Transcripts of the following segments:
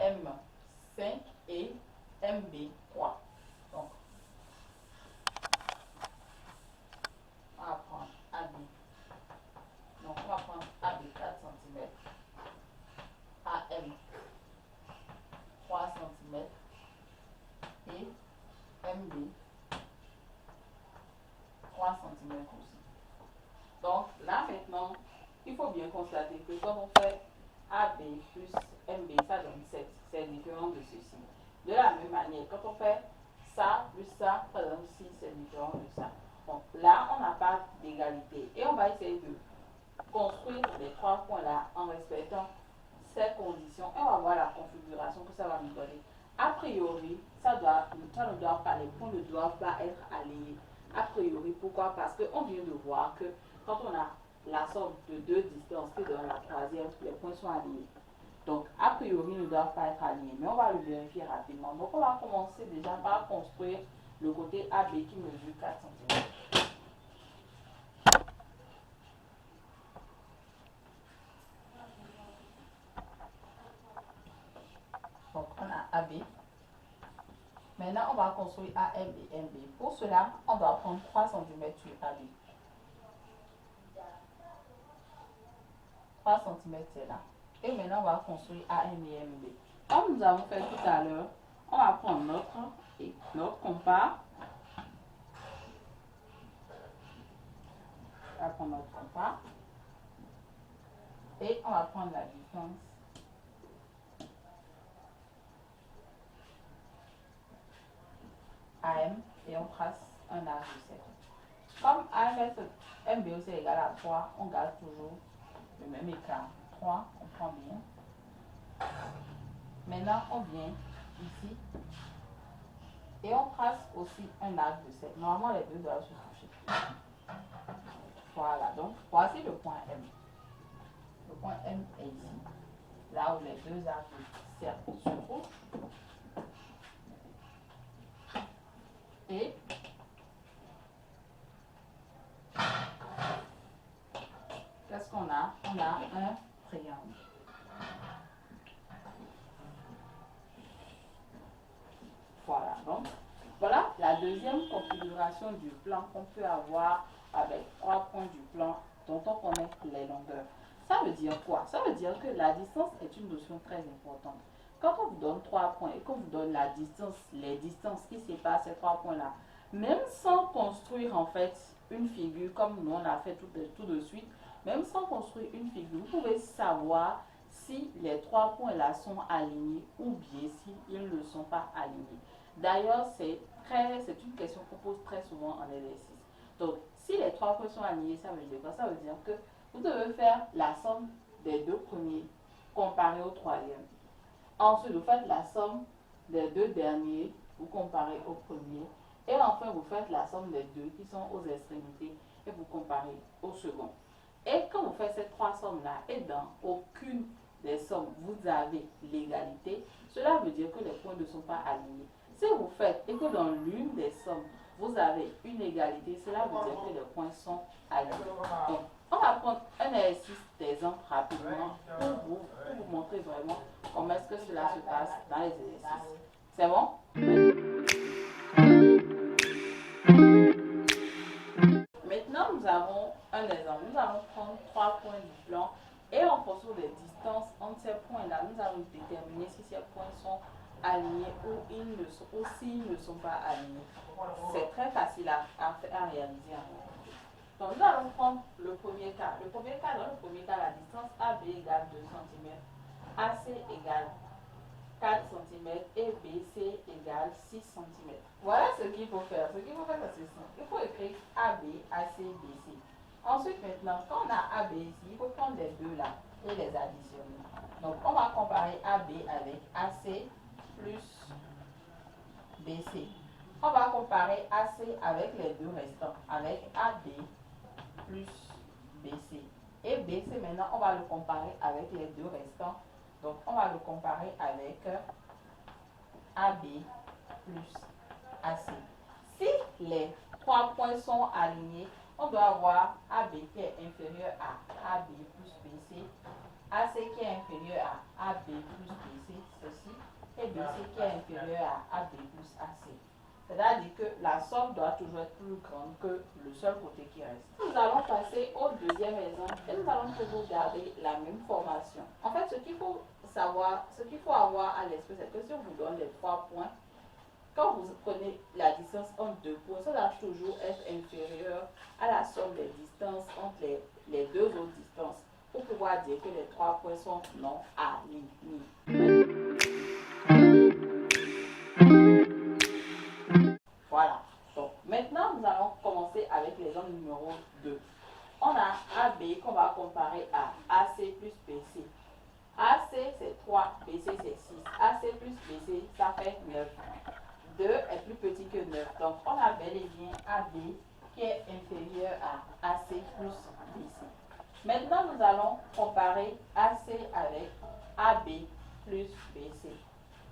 M5 et MB3. Donc, on va prendre AB. Donc, on va prendre AB 4 cm, AM 3 cm et MB 3 cm aussi. Donc, là maintenant, il faut bien constater que quand on fait AB plus MB, ça donne 7. C'est différent de ceci. De la même manière, quand on fait ça plus ça donne 6. C'est différent de ça. Donc là, on n'a pas d'égalité. Et on va essayer de construire les 3 points là en respectant ces conditions. Et on va voir la configuration que ça va nous donner. A priori, ça ne doit pas, les points ne doivent pas être alignés. A priori, pourquoi? Parce qu'on vient de voir que quand on a la somme de deux distances qui donne la troisième, les points sont alignés. Donc, a priori, ils ne doivent pas être alignés, mais on va le vérifier rapidement. Donc, on va commencer déjà par construire le côté AB qui mesure 4 cm. Donc, on a AB. Maintenant, on va construire AM et MB. Pour cela, on va prendre 3 cm sur AB. 3 cm, c'est là. Et maintenant, on va construire AM et MB. Comme nous avons fait tout à l'heure, on va prendre notre compas. On va prendre notre compas. Et on va prendre la distance AM et on trace un arc de cercle. Comme AM et MB aussi est égal à 3, on garde toujours le même écart. 3, on prend bien. Maintenant, on vient ici et on trace aussi un arc de cercle. Normalement, les deux doivent se toucher. Voilà, donc voici le point M. Le point M est ici, là où les deux arcs de cercle se trouvent. Et qu'est-ce qu'on a? On a un triangle. Voilà, donc voilà la deuxième configuration du plan qu'on peut avoir avec 3 points du plan dont on connaît les longueurs. Ça veut dire quoi? Ça veut dire que la distance est une notion très importante. Quand on vous donne 3 points et qu'on vous donne la distance, les distances qui séparent ces 3 points-là, même sans construire en fait une figure comme nous on a fait tout de suite, même sans construire une figure, vous pouvez savoir si les 3 points-là sont alignés ou bien s'ils ne sont pas alignés. D'ailleurs, c'est une question qu'on pose très souvent en exercice. Donc, si les 3 points sont alignés, ça veut dire quoi? Ça veut dire que vous devez faire la somme des deux premiers comparé au troisième. Ensuite, vous faites la somme des deux derniers, vous comparez au premier. Et enfin, vous faites la somme des deux qui sont aux extrémités et vous comparez au second. Et quand vous faites ces 3 sommes-là et dans aucune des sommes, vous avez l'égalité, cela veut dire que les points ne sont pas alignés. Si vous faites et que dans l'une des sommes, vous avez une égalité, cela veut dire que les points sont alignés. Donc, on va prendre un exercice d'exemple rapidement pour vous montrer vraiment comment est-ce que cela se passe dans les exercices. C'est bon? Maintenant, nous avons un exemple. Nous allons prendre 3 points du plan et en fonction des distances entre ces points-là, nous allons déterminer si ces points sont alignés ou s'ils ne sont pas alignés. C'est très facile à réaliser. Donc, nous allons prendre le premier cas. Dans le premier cas, la distance AB égale 2 cm, AC égale 4 cm et BC égale 6 cm. Voilà ce qu'il faut faire. Ce qu'il faut faire, c'est ceci. Il faut écrire AB, AC, BC. Ensuite, maintenant, quand on a AB ici, il faut prendre les deux là et les additionner. Donc, on va comparer AB avec AC plus BC. On va comparer AC avec les deux restants, avec AB plus BC. Et BC, maintenant, on va le comparer avec les deux restants. Donc, on va le comparer avec AB plus AC. Si les 3 points sont alignés, on doit avoir AB qui est inférieur à AB plus BC, AC qui est inférieur à AB plus BC, ceci, BC qui est inférieur à AB plus AC. C'est-à-dire que la somme doit toujours être plus grande que le seul côté qui reste. Nous allons passer au deuxième exemple et nous allons toujours garder la même formation. En fait, ce qu'il faut savoir, ce qu'il faut avoir à l'esprit, c'est que si on vous donne les 3 points, quand vous prenez la distance entre deux points, ça doit toujours être inférieur à la somme des distances entre les deux autres distances pour pouvoir dire que les 3 points sont non alignés. Voilà. Donc, maintenant, nous allons commencer avec l'exemple numéro 2. On a AB qu'on va comparer à AC plus BC. AC c'est 3, BC c'est 6. AC plus BC, ça fait 9. 2 est plus petit que 9. Donc, on a bel et bien AB qui est inférieur à AC plus BC. Maintenant, nous allons comparer AC avec AB plus BC.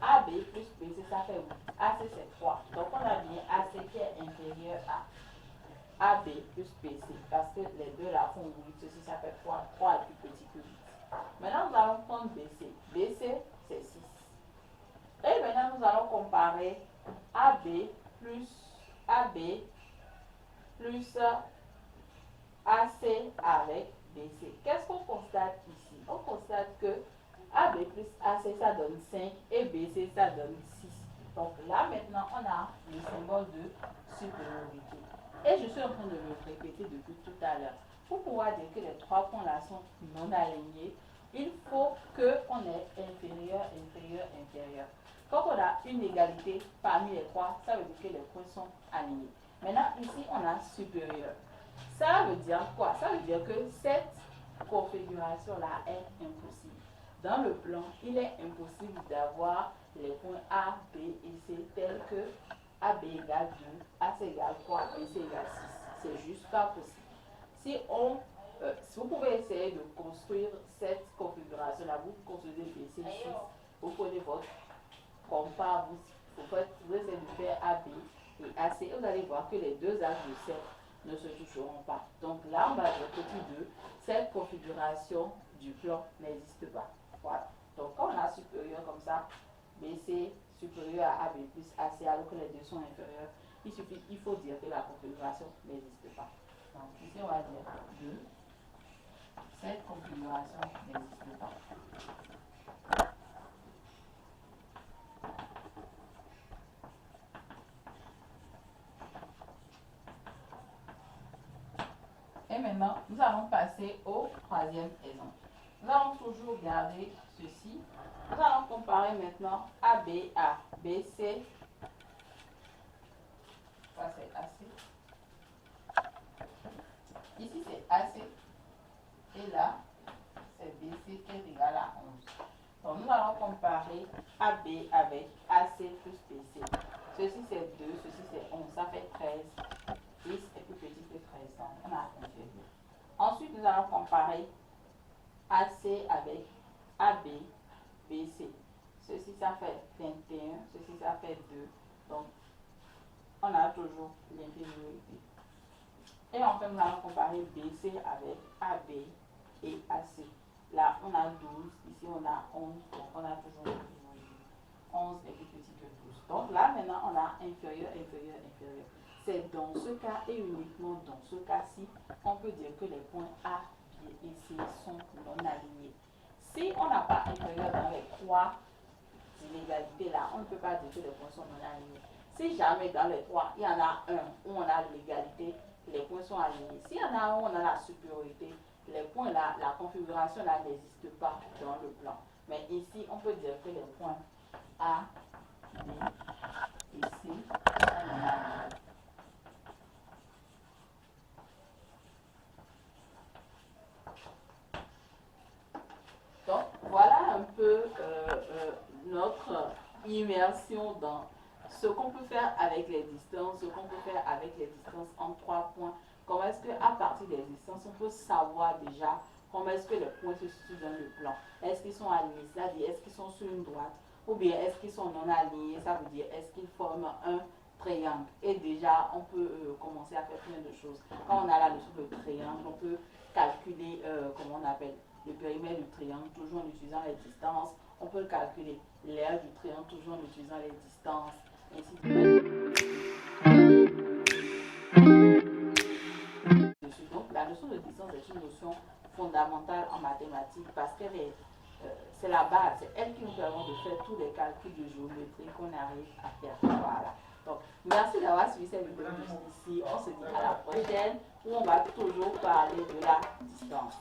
AB plus BC, ça fait 8. AC, c'est 3. Donc, on a bien AC qui est inférieur à AB plus BC. Parce que les deux là font 8. Ceci, ça fait 3. 3 est plus petit que 8. Maintenant, nous allons prendre BC. BC, c'est 6. Et maintenant, nous allons comparer AB plus AC avec BC. Qu'est-ce qu'on constate ici? On constate que AB plus AC, ça donne 5 et BC, ça donne 6. Donc là, maintenant, on a le symbole de supériorité. Et je suis en train de le répéter depuis tout à l'heure. Pour pouvoir dire que les 3 points là sont non alignés, il faut qu'on ait inférieur, inférieur, inférieur. Quand on a une égalité parmi les 3, ça veut dire que les points sont alignés. Maintenant, ici, on a supérieur. Ça veut dire quoi? Ça veut dire que cette configuration-là est impossible. Dans le plan, il est impossible d'avoir les points A, B et C tels que AB égale 2, AC égale 3, BC égale 6. C'est juste pas possible. Si vous pouvez essayer de construire cette configuration-là, vous construisez BC 6, vous prenez votre compas, vous essayez de faire AB et AC, et vous allez voir que les deux axes de cercle ne se toucheront pas. Donc là, on va dire petit 2, cette configuration du plan n'existe pas. Voilà. Donc quand on a supérieur comme ça, BC supérieur à AB plus AC, alors que les deux sont inférieurs, il faut dire que la configuration n'existe pas. Donc ici, on va dire 2, cette configuration n'existe pas. Et maintenant, nous allons passer au troisième exemple. Nous allons toujours garder ceci. Nous allons comparer maintenant AB à BC. Ça, c'est AC. Ici, c'est AC. Et là, c'est BC qui est égal à 11. Donc, nous allons comparer AB avec AC plus BC. Ceci, c'est 2. Ceci, c'est 11. Ça fait 13. 10 est plus petit que 13, donc on a inférieur. Ensuite, nous allons comparer AC avec AB, BC. Ceci, ça fait 21, ceci, ça fait 2. Donc, on a toujours l'infériorité. Et enfin, nous allons comparer BC avec AB et AC. Là, on a 12, ici, on a 11, donc on a toujours l'infériorité. 11 est plus petit que 12. Donc là, maintenant, on a inférieur, inférieur, inférieur. C'est dans ce cas et uniquement dans ce cas-ci qu'on peut dire que les points A, B et C sont non alignés. Si on n'a pas inférieur dans les 3 inégalités là, on ne peut pas dire que les points sont non alignés. Si jamais dans les 3, il y en a un où on a l'égalité, les points sont alignés. S'il y en a un où on a la supériorité, les points là, la configuration là n'existe pas dans le plan. Mais ici, on peut dire que les points A, B et C sont non alignés. Donc, voilà un peu notre immersion dans ce qu'on peut faire avec les distances, ce qu'on peut faire avec les distances en 3 points. Comment est-ce qu'à partir des distances, on peut savoir déjà comment est-ce que les points se situent dans le plan. Est-ce qu'ils sont alignés, c'est-à-dire est-ce qu'ils sont sur une droite, ou bien est-ce qu'ils sont non alignés, ça veut dire est-ce qu'ils forment un triangle. Et déjà, on peut commencer à faire plein de choses. Quand on a la notion de triangle, on peut calculer, comment on appelle, le périmètre du triangle, toujours en utilisant les distances. On peut calculer l'aire du triangle, toujours en utilisant les distances, ainsi de suite. Donc, la notion de distance est une notion fondamentale en mathématiques parce qu'elle est c'est la base, c'est elle qui nous permet de faire tous les calculs de géométrie qu'on arrive à faire. Voilà. Donc, merci d'avoir suivi cette vidéo jusqu'ici. On se dit à la prochaine où on va toujours parler de la distance.